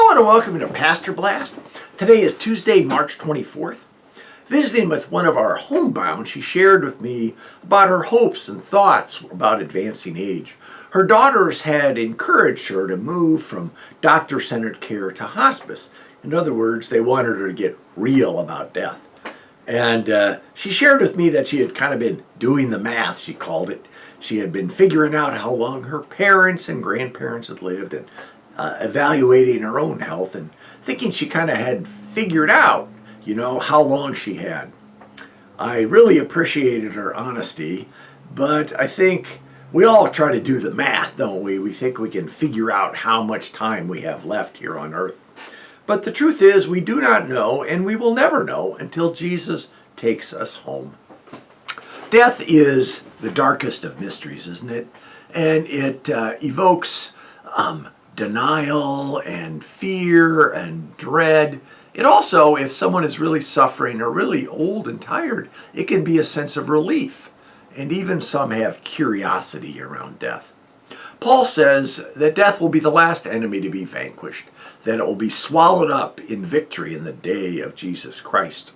I want to welcome you to Pastor Blast. Today is Tuesday, March 24th. Visiting with one of our homebound, she shared with me about her hopes and thoughts about advancing age. Her daughters had encouraged her to move from doctor-centered care to hospice. In other words, they wanted her to get real about death. And she shared with me that she had kind of been doing the math, she called it. She had been figuring out how long her parents and grandparents had lived and evaluating her own health and thinking she kind of had figured out, how long she had. I really appreciated her honesty, but I think we all try to do the math, don't we? We think we can figure out how much time we have left here on earth. But the truth is, we do not know, and we will never know until Jesus takes us home. Death is the darkest of mysteries, isn't it? And it evokes denial and fear and dread. It also, if someone is really suffering or really old and tired, it can be a sense of relief. And even some have curiosity around death. Paul says that death will be the last enemy to be vanquished, that it will be swallowed up in victory in the day of Jesus Christ.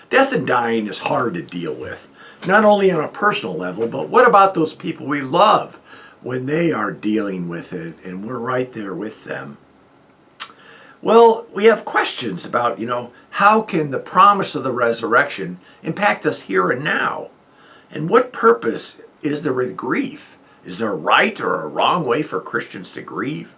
Death and dying is hard to deal with, not only on a personal level, but what about those people we love when they are dealing with it and we're right there with them? Well, we have questions about, how can the promise of the resurrection impact us here and now? And what purpose is there with grief? Is there a right or a wrong way for Christians to grieve?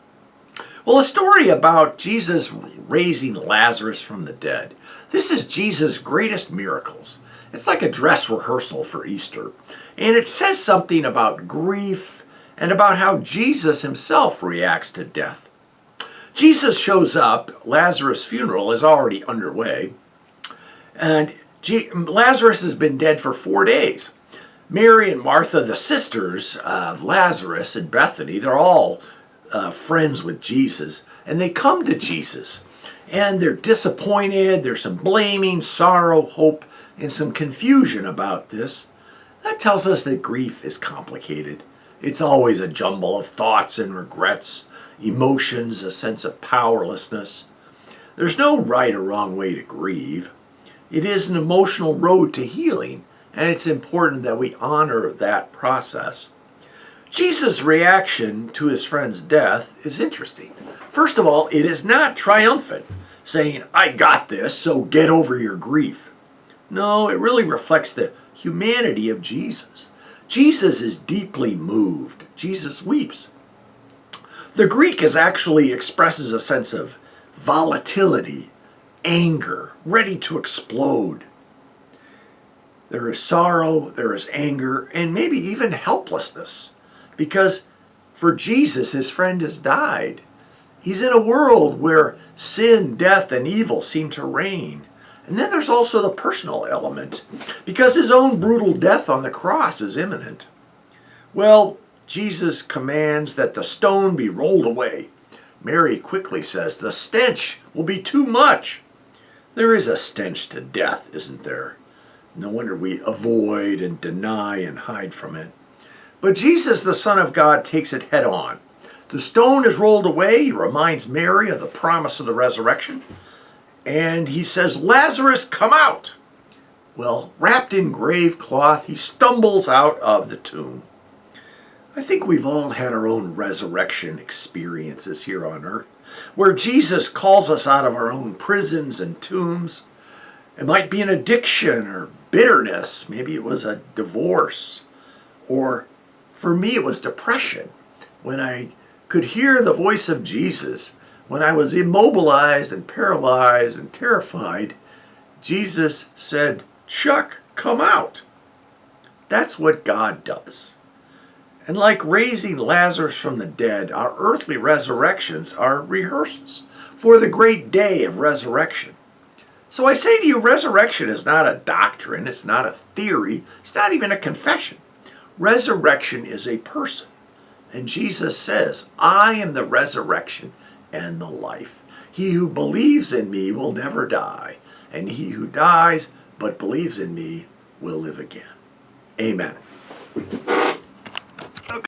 Well, a story about Jesus raising Lazarus from the dead. This is Jesus' greatest miracles. It's like a dress rehearsal for Easter. And it says something about grief and about how Jesus himself reacts to death. Jesus shows up. Lazarus' funeral is already underway. And Lazarus has been dead for 4 days. Mary and Martha, the sisters of Lazarus in Bethany, they're all friends with Jesus. And they come to Jesus. And they're disappointed. There's some blaming, sorrow, hope, and some confusion about this. That tells us that grief is complicated. It's always a jumble of thoughts and regrets, emotions, a sense of powerlessness. There's no right or wrong way to grieve. It is an emotional road to healing, and it's important that we honor that process. Jesus' reaction to his friend's death is interesting. First of all, it is not triumphant, saying, "I got this, so get over your grief." No, it really reflects the humanity of Jesus. Jesus is deeply moved. Jesus weeps. The Greek actually expresses a sense of volatility, anger, ready to explode. There is sorrow, there is anger, and maybe even helplessness. Because for Jesus, his friend has died. He's in a world where sin, death, and evil seem to reign. And then there's also the personal element, because his own brutal death on the cross is imminent. Well, Jesus commands that the stone be rolled away. Mary quickly says, the stench will be too much. There is a stench to death, isn't there? No wonder we avoid and deny and hide from it. But Jesus, the Son of God, takes it head on. The stone is rolled away. He reminds Mary of the promise of the resurrection. And he says, Lazarus, come out. Well, wrapped in grave cloth, he stumbles out of the tomb. I think we've all had our own resurrection experiences here on earth, where Jesus calls us out of our own prisons and tombs. It might be an addiction or bitterness. Maybe it was a divorce. Or for me, it was depression. When I could hear the voice of Jesus, when I was immobilized and paralyzed and terrified, Jesus said, Chuck, come out. That's what God does. And like raising Lazarus from the dead, our earthly resurrections are rehearsals for the great day of resurrection. So I say to you, resurrection is not a doctrine, it's not a theory, it's not even a confession. Resurrection is a person. And Jesus says, I am the resurrection and the life. He who believes in me will never die, and he who dies but believes in me will live again. Amen.